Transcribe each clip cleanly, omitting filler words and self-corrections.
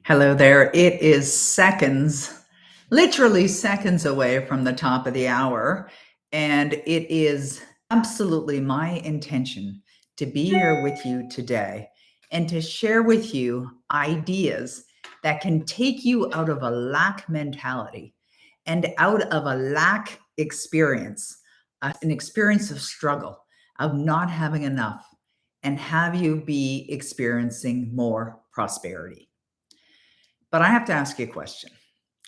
Hello there. It is seconds, literally seconds away from the top of the hour. And it is absolutely my intention to be here with you today and to share with you ideas that can take you out of a lack mentality and out of a lack experience, an experience of struggle, of not having enough, and have you be experiencing more prosperity. But I have to ask you a question,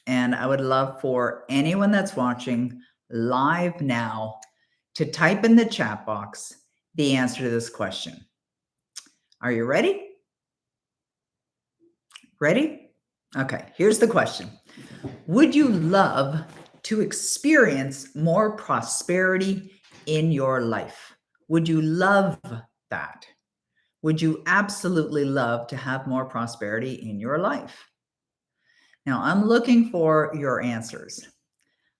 and I would love for anyone that's watching live now to type in the chat box the answer to this question. Are you ready? Ready? Okay, here's the question. Would you love to experience more prosperity in your life? Would you love that? Would you absolutely love to have more prosperity in your life? Now, I'm looking for your answers.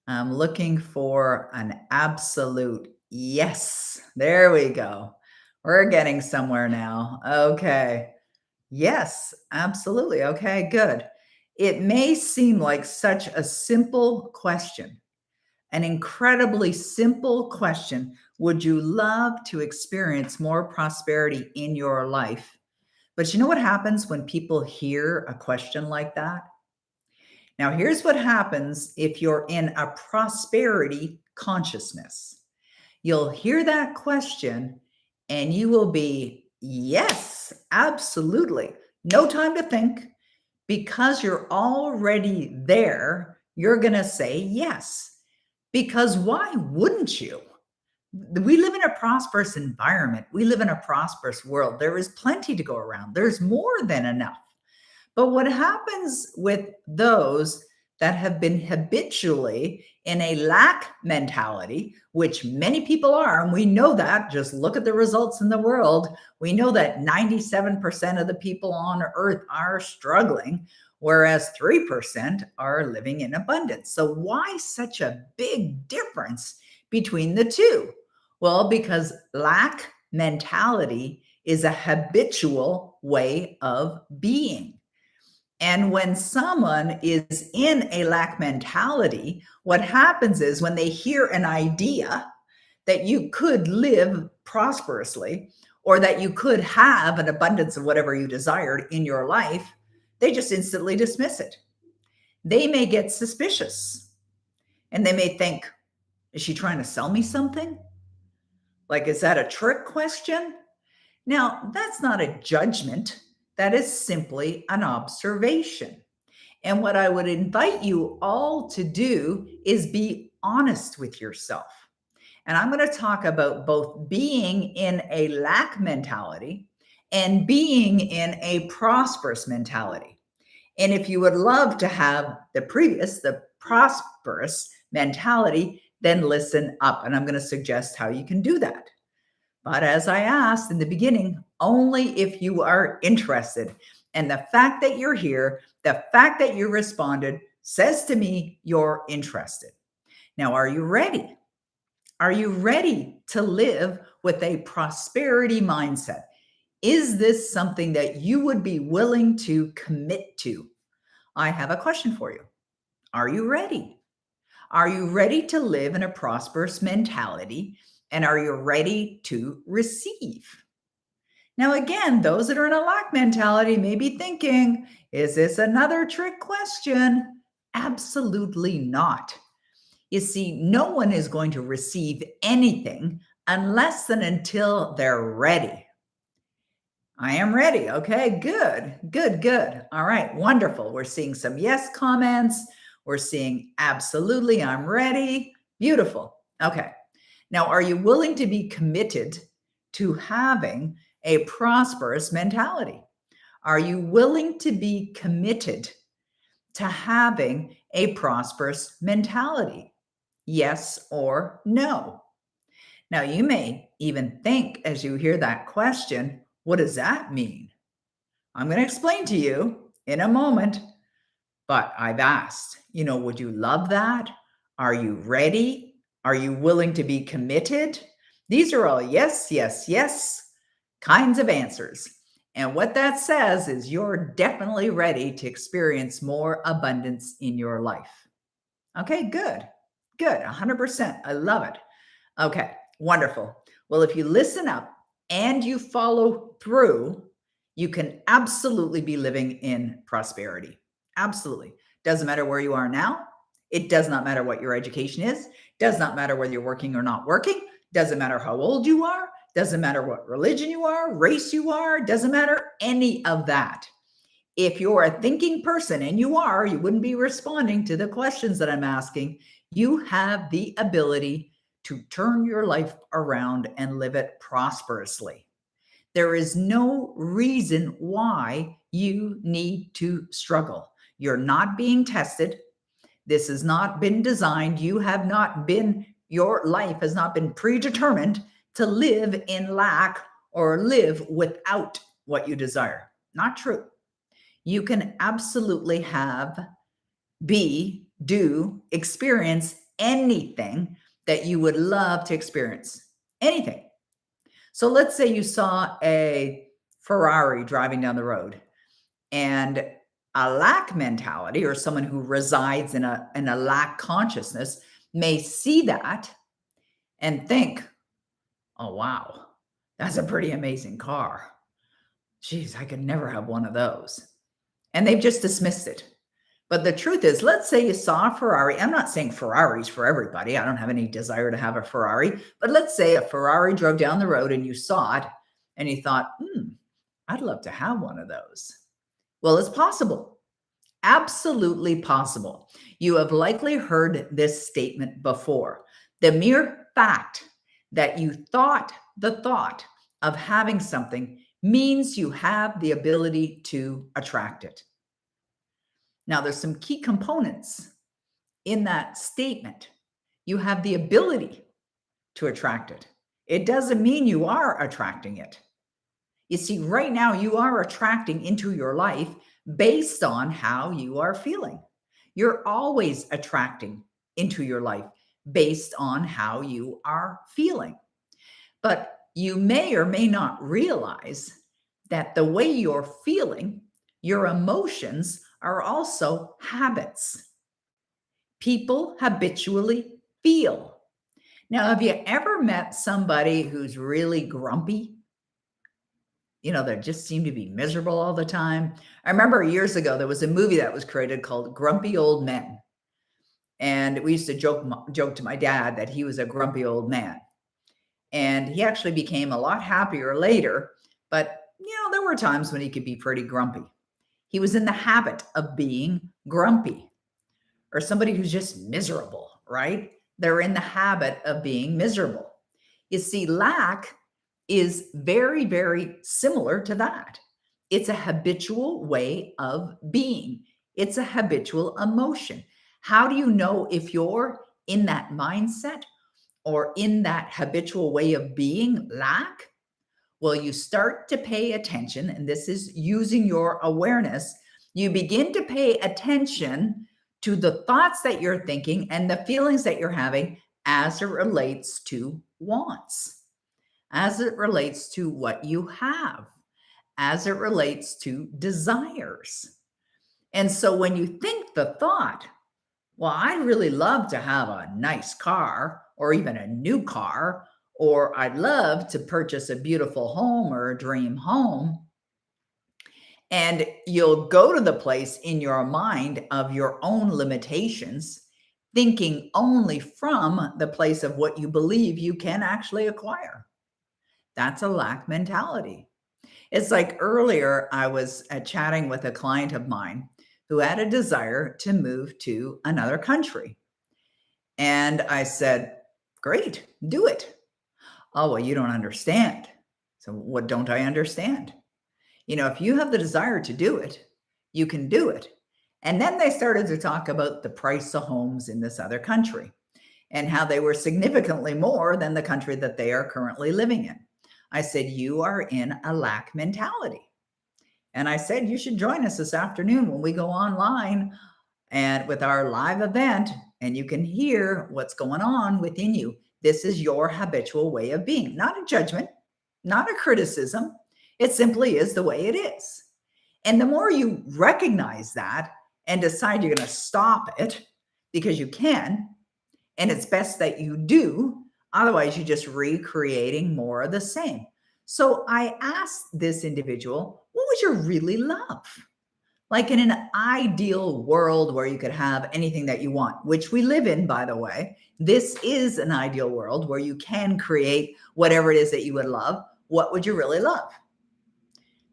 I'm looking for an absolute yes. There we go. We're getting somewhere now. Okay. Yes, absolutely. Okay, good. It may seem like such a simple question, an incredibly simple question. Would you love to experience more prosperity in your life? But you know what happens when people hear a question like that? Now, here's what happens if you're in a prosperity consciousness. You'll hear that question and you will be, yes, absolutely. No time to think. Because you're already there, you're going to say yes. Because why wouldn't you? We live in a prosperous environment. We live in a prosperous world. There is plenty to go around. There's more than enough. But what happens with those that have been habitually in a lack mentality, which many people are, and we know that, just look at the results in the world. We know that 97% of the people on earth are struggling, whereas 3% are living in abundance. So why such a big difference between the two? Well, because lack mentality is a habitual way of being. And when someone is in a lack mentality, what happens is when they hear an idea that you could live prosperously or that you could have an abundance of whatever you desired in your life, they just instantly dismiss it. They may get suspicious and they may think, is she trying to sell me something? Like, is that a trick question? Now, that's not a judgment. That is simply an observation. And what I would invite you all to do is be honest with yourself. And I'm going to talk about both being in a lack mentality and being in a prosperous mentality. And if you would love to have the prosperous mentality, then listen up. And I'm going to suggest how you can do that. But as I asked in the beginning, only if you are interested. And the fact that you're here, the fact that you responded says to me you're interested. Now, are you ready? Are you ready to live with a prosperity mindset? Is this something that you would be willing to commit to? I have a question for you. Are you ready? Are you ready to live in a prosperous mentality? And are you ready to receive? Now, again, those that are in a lack mentality may be thinking, is this another trick question? Absolutely not. You see, no one is going to receive anything unless and until they're ready. I am ready. Okay, good, good, good. All right, wonderful. We're seeing some yes comments. We're seeing absolutely, I'm ready. Beautiful. Okay. Now, are you willing to be committed to having a prosperous mentality? Are you willing to be committed to having a prosperous mentality? Yes or no? Now, you may even think as you hear that question, what does that mean? I'm going to explain to you in a moment, but I've asked, would you love that? Are you ready? Are you willing to be committed? These are all yes, yes, yes kinds of answers. And what that says is you're definitely ready to experience more abundance in your life. Okay, good. Good. 100%. I love it. Okay, wonderful. Well, if you listen up and you follow through, you can absolutely be living in prosperity. Absolutely. Doesn't matter where you are now. It does not matter what your education is. Does not matter whether you're working or not working. Doesn't matter how old you are. Doesn't matter what religion you are, race you are. Doesn't matter any of that. If you're a thinking person, and you are, you wouldn't be responding to the questions that I'm asking. You have the ability to turn your life around and live it prosperously. There is no reason why you need to struggle. You're not being tested. This has not been designed. Your life has not been predetermined to live in lack or live without what you desire. Not true. You can absolutely experience anything that you would love to experience. Anything. So let's say you saw a Ferrari driving down the road, and a lack mentality, or someone who resides in a lack consciousness, may see that and think, oh, wow, that's a pretty amazing car. Geez, I could never have one of those. And they've just dismissed it. But the truth is, let's say you saw a Ferrari. I'm not saying Ferraris for everybody. I don't have any desire to have a Ferrari. But let's say a Ferrari drove down the road and you saw it and you thought, I'd love to have one of those. Well, it's possible. Absolutely possible. You have likely heard this statement before. The mere fact that you thought the thought of having something means you have the ability to attract it. Now, there's some key components in that statement. You have the ability to attract it. It doesn't mean you are attracting it. You see, right now you are attracting into your life based on how you are feeling. You're always attracting into your life based on how you are feeling. But you may or may not realize that the way you're feeling, your emotions, are also habits. People habitually feel. Now, have you ever met somebody who's really grumpy? They just seem to be miserable all the time. I remember years ago, there was a movie that was created called Grumpy Old Men. And we used to joke to my dad that he was a grumpy old man. And he actually became a lot happier later. But, there were times when he could be pretty grumpy. He was in the habit of being grumpy, or somebody who's just miserable, right? They're in the habit of being miserable. You see, lack is very, very similar to that. It's a habitual way of being. It's a habitual emotion. How do you know if you're in that mindset or in that habitual way of being, lack? Well, you start to pay attention, and this is using your awareness. You begin to pay attention to the thoughts that you're thinking and the feelings that you're having as it relates to wants, as it relates to what you have, as it relates to desires. And so when you think the thought, well, I'd really love to have a nice car, or even a new car, or I'd love to purchase a beautiful home or a dream home. And you'll go to the place in your mind of your own limitations, thinking only from the place of what you believe you can actually acquire. That's a lack mentality. It's like earlier, I was chatting with a client of mine who had a desire to move to another country. And I said, great, do it. Oh, well, you don't understand. So what don't I understand? If you have the desire to do it, you can do it. And then they started to talk about the price of homes in this other country and how they were significantly more than the country that they are currently living in. I said, you are in a lack mentality. And I said, you should join us this afternoon when we go online and with our live event, and you can hear what's going on within you. This is your habitual way of being, not a judgment, not a criticism. It simply is the way it is. And the more you recognize that and decide you're going to stop it, because you can, and it's best that you do, otherwise you're just recreating more of the same. So I asked this individual, what would you really love? Like in an ideal world where you could have anything that you want, which we live in, by the way. This is an ideal world where you can create whatever it is that you would love. What would you really love?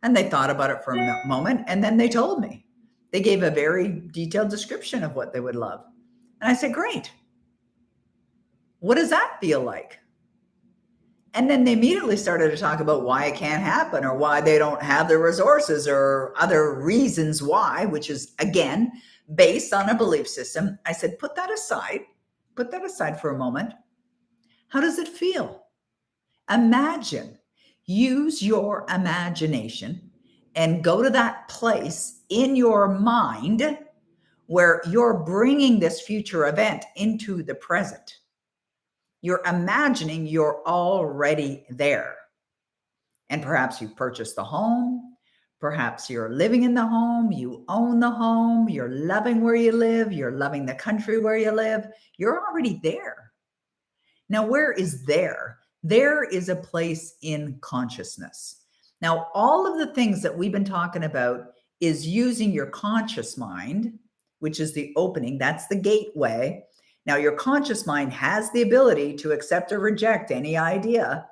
And they thought about it for a moment, and then they told me. They gave a very detailed description of what they would love. And I said, great. What does that feel like? And then they immediately started to talk about why it can't happen, or why they don't have the resources, or other reasons why, which is, again, based on a belief system. I said, put that aside for a moment. How does it feel? Imagine, use your imagination and go to that place in your mind where you're bringing this future event into the present. You're imagining you're already there. And perhaps you purchased the home. Perhaps you're living in the home. You own the home. You're loving where you live. You're loving the country where you live. You're already there. Now, where is there? There is a place in consciousness. Now, all of the things that we've been talking about is using your conscious mind, which is the opening. That's the gateway. Now, your conscious mind has the ability to accept or reject any idea.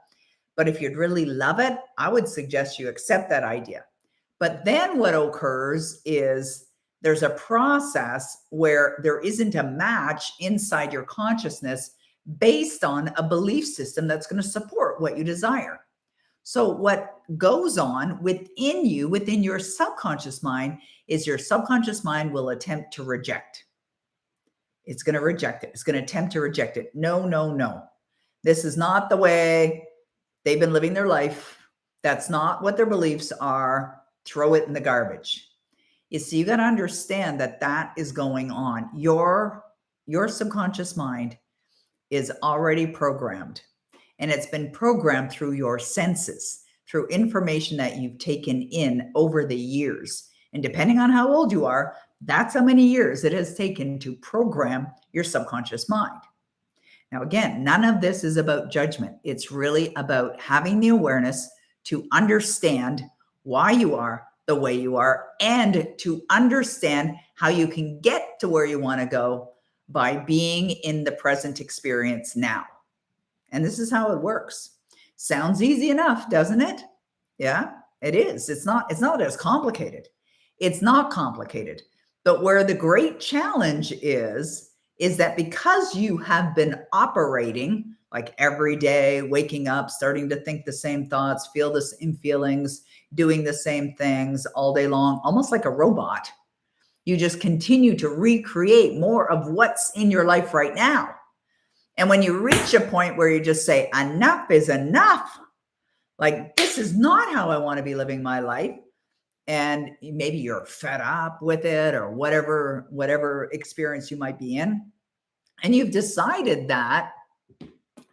But if you'd really love it, I would suggest you accept that idea. But then what occurs is there's a process where there isn't a match inside your consciousness based on a belief system that's going to support what you desire. So what goes on within you, within your subconscious mind, is your subconscious mind will attempt to reject. It's going to reject it. It's going to attempt to reject it. No, no, no. This is not the way they've been living their life. That's not what their beliefs are. Throw it in the garbage. You see, you got to understand that that is going on. Your subconscious mind is already programmed, and it's been programmed through your senses, through information that you've taken in over the years. And depending on how old you are, that's how many years it has taken to program your subconscious mind. Now, again, none of this is about judgment. It's really about having the awareness to understand why you are the way you are, and to understand how you can get to where you want to go by being in the present experience now. And this is how it works. Sounds easy enough, doesn't it? Yeah, it is. It's not as complicated. It's not complicated. But where the great challenge is that because you have been operating like every day, waking up, starting to think the same thoughts, feel the same feelings, doing the same things all day long, almost like a robot, you just continue to recreate more of what's in your life right now. And when you reach a point where you just say, enough is enough, like, this is not how I want to be living my life, and maybe you're fed up with it, or whatever experience you might be in, and you've decided that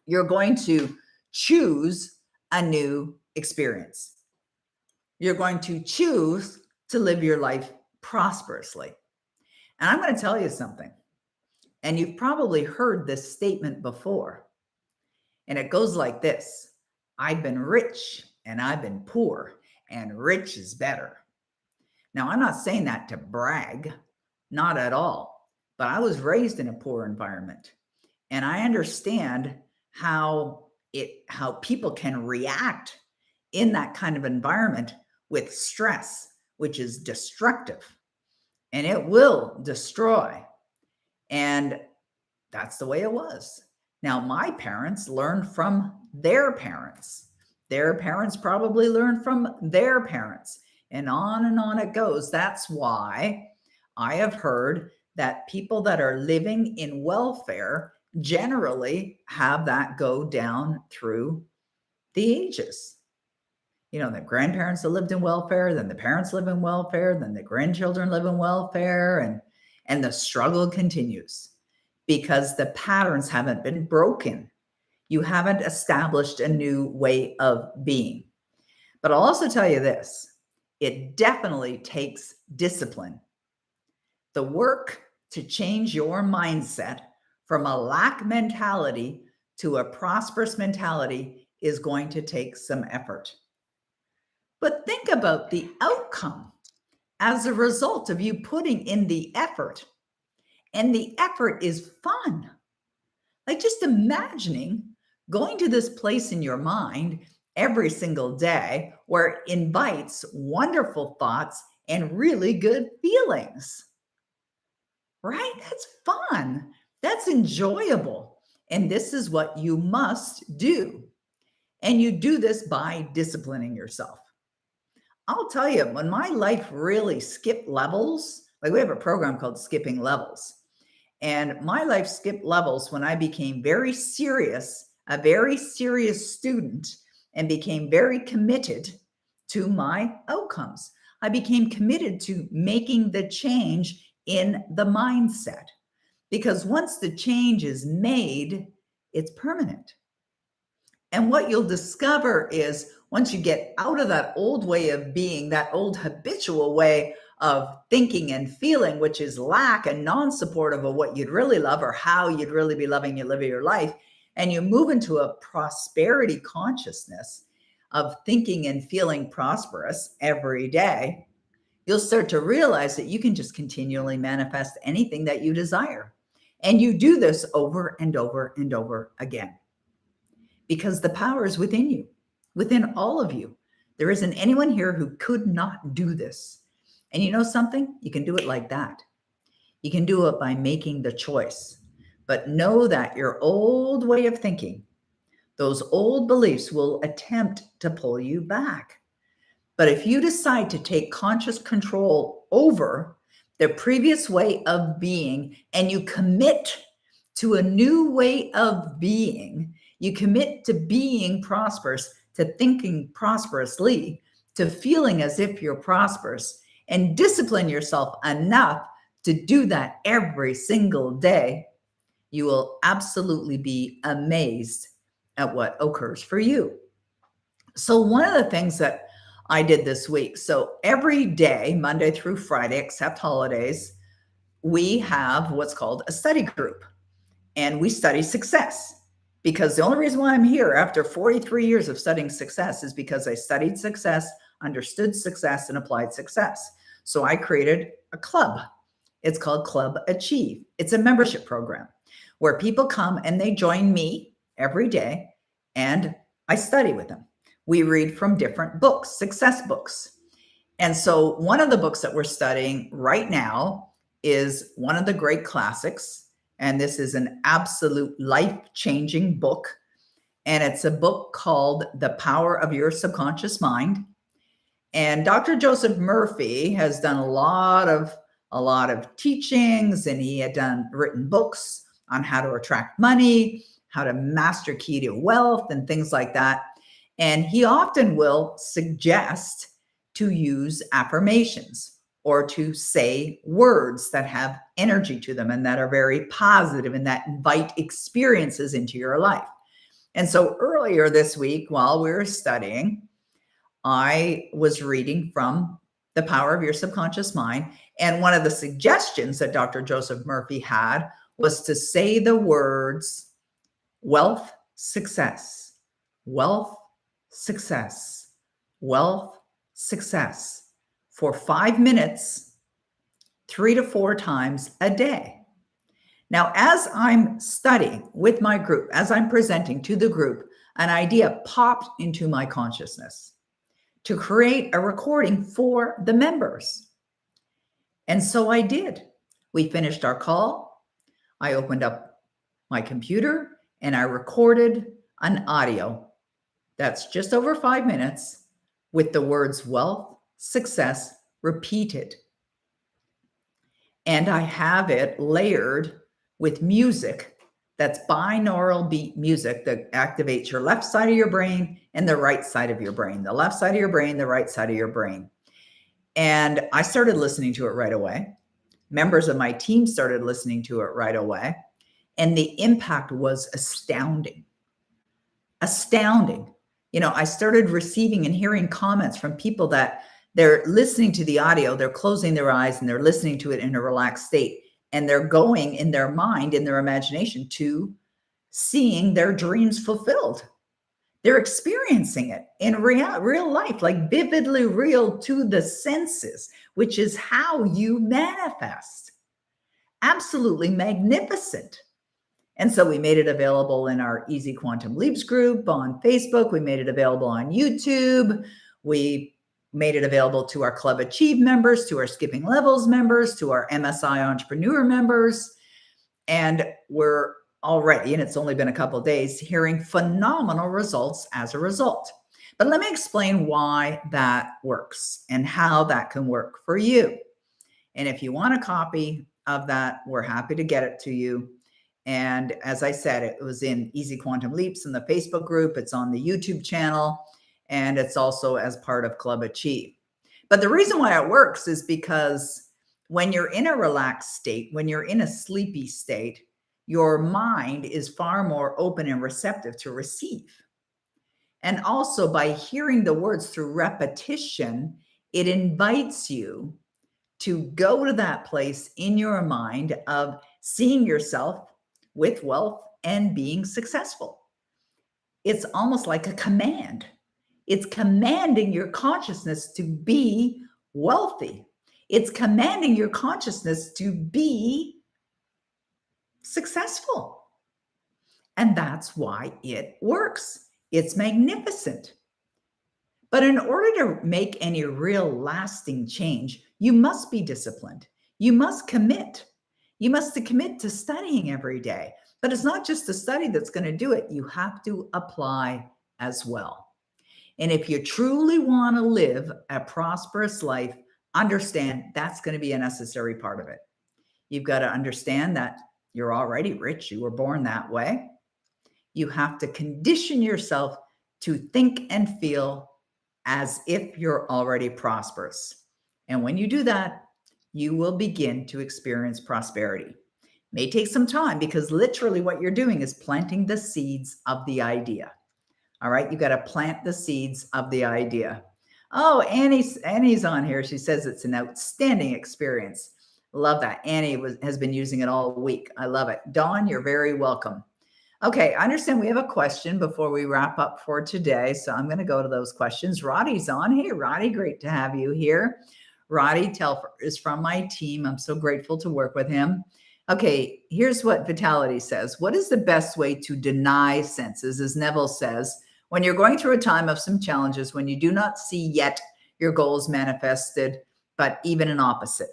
you're going to choose a new experience. You're going to choose to live your life prosperously. And I'm going to tell you something, and you've probably heard this statement before, and it goes like this: I've been rich and I've been poor, and rich is better. Now, I'm not saying that to brag, not at all, but I was raised in a poor environment, and I understand how people can react in that kind of environment with stress, which is destructive, and it will destroy. And that's the way it was. Now, my parents learned from their parents. Their parents probably learned from their parents, and on it goes. That's why I have heard that people that are living in welfare generally have that go down through the ages. You know, the grandparents that lived in welfare, then the parents live in welfare, then the grandchildren live in welfare, and the struggle continues because the patterns haven't been broken. You haven't established a new way of being. But I'll also tell you this, it definitely takes discipline. The work to change your mindset from a lack mentality to a prosperous mentality is going to take some effort. But think about the outcome as a result of you putting in the effort. And the effort is fun. Like just imagining going to this place in your mind every single day where it invites wonderful thoughts and really good feelings. Right? That's fun. That's enjoyable. And this is what you must do. And you do this by disciplining yourself. I'll tell you, when my life really skipped levels, like we have a program called Skipping Levels. And my life skipped levels when I became very serious, a very serious student, and became very committed to my outcomes. I became committed to making the change in the mindset, because once the change is made, it's permanent. And what you'll discover is once you get out of that old way of being, that old habitual way of thinking and feeling, which is lack and non-supportive of what you'd really love or how you'd really be loving you live your life, and you move into a prosperity consciousness of thinking and feeling prosperous every day, you'll start to realize that you can just continually manifest anything that you desire. And you do this over and over and over again, because the power is within you, within all of you. There isn't anyone here who could not do this. And you know something? You can do it like that. You can do it by making the choice. But know that your old way of thinking, those old beliefs will attempt to pull you back. But if you decide to take conscious control over the previous way of being and you commit to a new way of being, you commit to being prosperous, to thinking prosperously, to feeling as if you're prosperous, and discipline yourself enough to do that every single day, you will absolutely be amazed at what occurs for you. So one of the things that I did this week, so every day, Monday through Friday, except holidays, we have what's called a study group, and we study success. Because the only reason why I'm here after 43 years of studying success is because I studied success, understood success, and applied success. So I created a club. It's called Club Achieve. It's a membership program where people come and they join me every day and I study with them. We read from different books, success books. And so one of the books that we're studying right now is one of the great classics. And this is an absolute life-changing book. And it's a book called The Power of Your Subconscious Mind. And Dr. Joseph Murphy has done a lot of teachings, and he had written books on how to attract money, how to master key to wealth, and things like that. And he often will suggest to use affirmations or to say words that have energy to them and that are very positive and that invite experiences into your life. And so earlier this week, while we were studying, I was reading from The Power of Your Subconscious Mind. And one of the suggestions that Dr. Joseph Murphy had was to say the words wealth, success, wealth, success, wealth, success for 5 minutes, 3 to 4 times a day. Now, as I'm studying with my group, as I'm presenting to the group, an idea popped into my consciousness to create a recording for the members. And so I did. We finished our call. I opened up my computer and I recorded an audio that's just over 5 minutes with the words wealth, success repeated. And I have it layered with music that's binaural beat music that activates your left side of your brain and the right side of your brain, the left side of your brain, the right side of your brain. And I started listening to it right away. Members of my team started listening to it right away. And the impact was astounding. Astounding. I started receiving and hearing comments from people that they're listening to the audio, they're closing their eyes and they're listening to it in a relaxed state. And they're going in their mind, in their imagination, to seeing their dreams fulfilled. They're experiencing it in real life, like vividly real to the senses, which is how you manifest. Absolutely magnificent. And so we made it available in our Easy Quantum Leaps group on Facebook. We made it available on YouTube. We made it available to our Club Achieve members, to our Skipping Levels members, to our MSI Entrepreneur members. And we're already, and it's only been a couple of days, hearing phenomenal results as a result. But let me explain why that works and how that can work for you. And if you want a copy of that, we're happy to get it to you. And as I said, it was in Easy Quantum Leaps in the Facebook group. It's on the YouTube channel, and it's also as part of Club Achieve. But the reason why it works is because when you're in a relaxed state, when you're in a sleepy state, your mind is far more open and receptive to receive. And also by hearing the words through repetition, it invites you to go to that place in your mind of seeing yourself with wealth and being successful. It's almost like a command. It's commanding your consciousness to be wealthy. It's commanding your consciousness to be successful. And that's why it works. It's magnificent. But in order to make any real lasting change, you must be disciplined. You must commit. You must commit to studying every day. But it's not just the study that's going to do it. You have to apply as well. And if you truly want to live a prosperous life, understand that's going to be a necessary part of it. You've got to understand that you're already rich. You were born that way. You have to condition yourself to think and feel as if you're already prosperous. And when you do that, you will begin to experience prosperity. May take some time because literally what you're doing is planting the seeds of the idea. All right, you got to plant the seeds of the idea. Oh, Annie's on here. She says it's an outstanding experience. Love that. Annie has been using it all week. I love it. Dawn, you're very welcome. Okay, I understand we have a question before we wrap up for today. So I'm going to go to those questions. Roddy's on. Hey, Roddy, great to have you here. Roddy Telfer is from my team. I'm so grateful to work with him. Okay, here's what Vitality says. What is the best way to deny senses? As Neville says, when you're going through a time of some challenges, when you do not see yet your goals manifested, but even an opposite.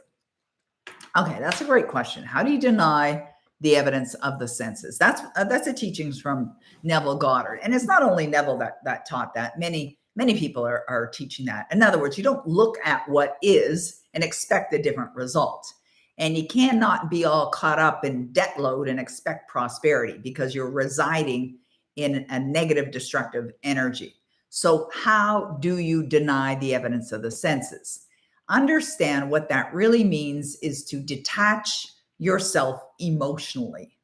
Okay, that's a great question. How do you deny the evidence of the senses? That's a teachings from Neville Goddard. And it's not only Neville that taught that. Many people are teaching that. In other words, you don't look at what is and expect a different result. And you cannot be all caught up in debt load and expect prosperity because you're residing in a negative, destructive energy. So how do you deny the evidence of the senses? Understand what that really means is to detach yourself emotionally.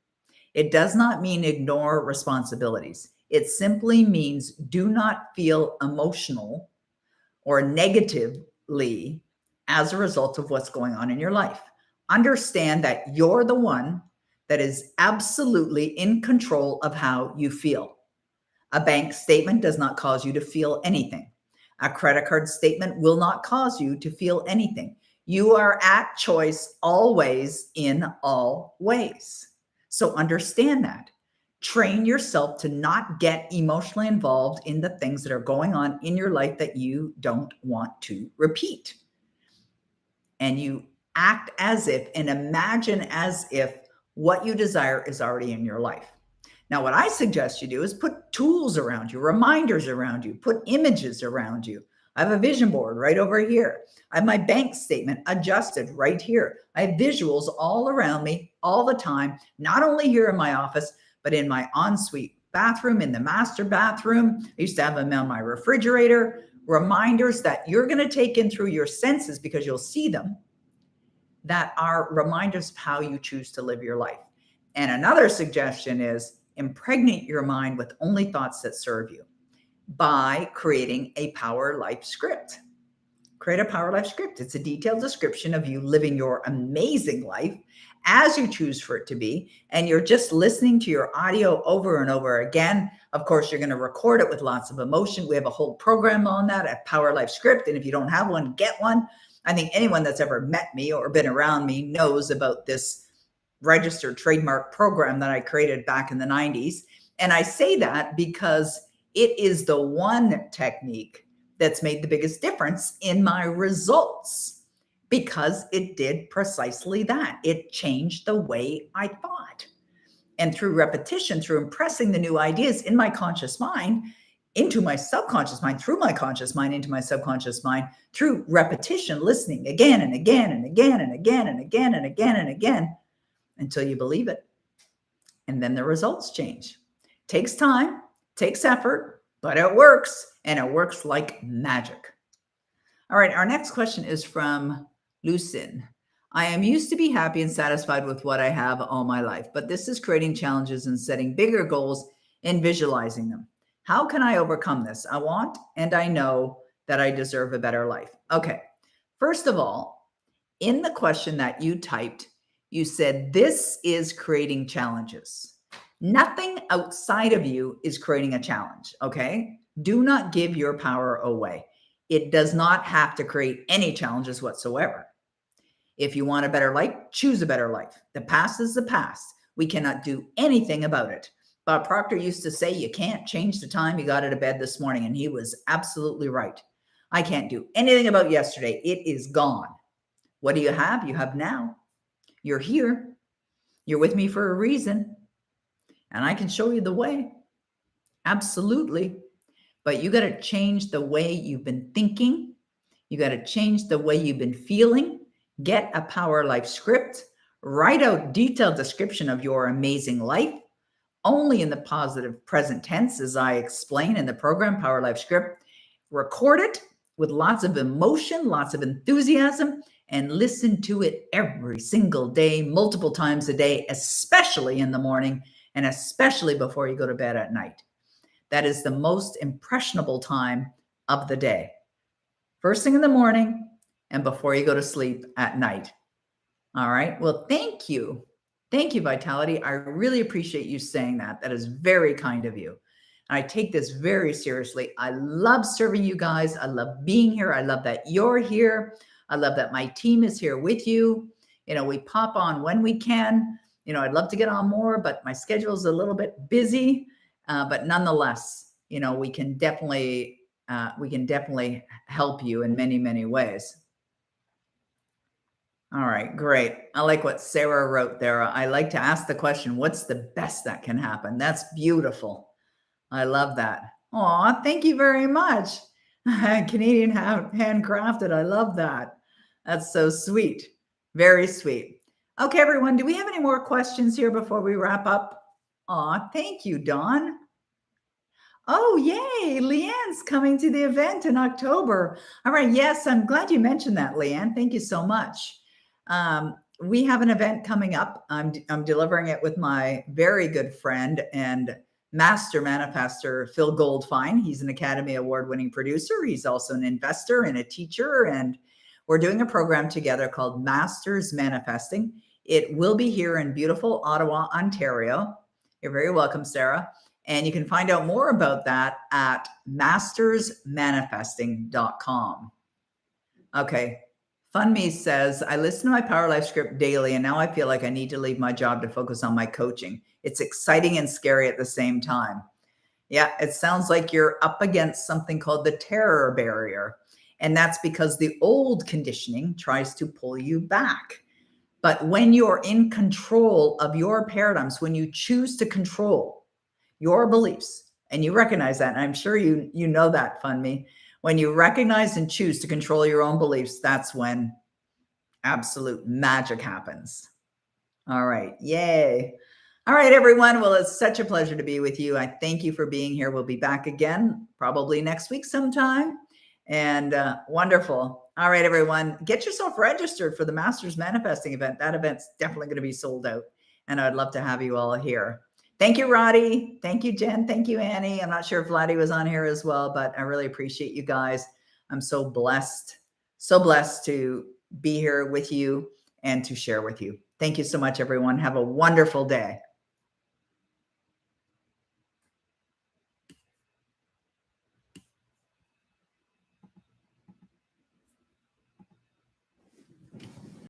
It does not mean ignore responsibilities. It simply means do not feel emotional or negatively as a result of what's going on in your life. Understand that you're the one that is absolutely in control of how you feel. A bank statement does not cause you to feel anything. A credit card statement will not cause you to feel anything. You are at choice always in all ways. So understand that. Train yourself to not get emotionally involved in the things that are going on in your life that you don't want to repeat. And you act as if and imagine as if what you desire is already in your life. Now, what I suggest you do is put tools around you, reminders around you, put images around you. I have a vision board right over here. I have my bank statement adjusted right here. I have visuals all around me all the time, not only here in my office, but in my ensuite bathroom, in the master bathroom. I used to have them on my refrigerator. Reminders that you're going to take in through your senses because you'll see them, that are reminders of how you choose to live your life. And another suggestion is impregnate your mind with only thoughts that serve you. by creating a Power Life script. Create a Power Life script. It's a detailed description of you living your amazing life as you choose for it to be. And you're just listening to your audio over and over again. Of course, you're going to record it with lots of emotion. We have a whole program on that at Power Life Script. And if you don't have one, get one. I think anyone that's ever met me or been around me knows about this registered trademark program that I created back in the 90s. And I say that because it is the one technique that's made the biggest difference in my results, because it did precisely that. It changed the way I thought. And through repetition, through impressing the new ideas in my conscious mind into my subconscious mind, through my conscious mind into my subconscious mind, through repetition, listening again and again and again and again and again and again and again, until you believe it. And then the results change. Takes time, takes effort, but it works, and it works like magic. All right, our next question is from Lucin. I am used to be happy and satisfied with what I have all my life, but this is creating challenges and setting bigger goals and visualizing them. How can I overcome this? I want and I know that I deserve a better life. Okay, first of all, in the question that you typed, you said this is creating challenges. Nothing outside of you is creating a challenge, okay? Do not give your power away. It does not have to create any challenges whatsoever. If you want a better life, choose a better life. The past is the past. We cannot do anything about it. Bob Proctor used to say, you can't change the time you got out of bed this morning, and he was absolutely right. I can't do anything about yesterday. It is gone. What do you have? You have now. You're here. You're with me for a reason. And I can show you the way. Absolutely. But you got to change the way you've been thinking. You got to change the way you've been feeling. Get a Power Life script. Write out detailed description of your amazing life, only in the positive present tense, as I explain in the program, Power Life Script. Record it with lots of emotion, lots of enthusiasm, and listen to it every single day, multiple times a day, especially in the morning and especially before you go to bed at night. That is the most impressionable time of the day. First thing in the morning and before you go to sleep at night. All right. Well, thank you. Thank you, Vitality. I really appreciate you saying that. That is very kind of you. And I take this very seriously. I love serving you guys. I love being here. I love that you're here. I love that my team is here with you. You know, we pop on when we can. You know, I'd love to get on more, but my schedule is a little bit busy. But nonetheless, you know, we can definitely help you in many, many ways. All right, great. I like what Sarah wrote there. I like to ask the question, what's the best that can happen? That's beautiful. I love that. Aw, thank you very much. Canadian handcrafted. I love that. That's so sweet. Very sweet. Okay, everyone, do we have any more questions here before we wrap up? Aw, thank you, Dawn. Oh, yay. Leanne's coming to the event in October. All right. Yes, I'm glad you mentioned that, Leanne. Thank you so much. We have an event coming up. I'm delivering it with my very good friend and master manifestor, Phil Goldfine. He's an Academy Award-winning producer. He's also an investor and a teacher. And we're doing a program together called Masters Manifesting. It will be here in beautiful Ottawa, Ontario. You're very welcome, Sarah. And you can find out more about that at mastersmanifesting.com. Okay. Funme says, I listen to my Power Life script daily, and now I feel like I need to leave my job to focus on my coaching. It's exciting and scary at the same time. Yeah, it sounds like you're up against something called the terror barrier. And that's because the old conditioning tries to pull you back. But when you're in control of your paradigms, when you choose to control your beliefs, and you recognize that, and I'm sure you know that, Funme, when you recognize and choose to control your own beliefs, that's when absolute magic happens. All right. Yay. All right, everyone. Well, it's such a pleasure to be with you. I thank you for being here. We'll be back again probably next week sometime. And wonderful. All right, everyone, get yourself registered for the Masters Manifesting event. That event's definitely going to be sold out. And I'd love to have you all here. Thank you, Roddy. Thank you, Jen. Thank you, Annie. I'm not sure if Vladdy was on here as well, but I really appreciate you guys. I'm so blessed to be here with you and to share with you. Thank you so much, everyone. Have a wonderful day.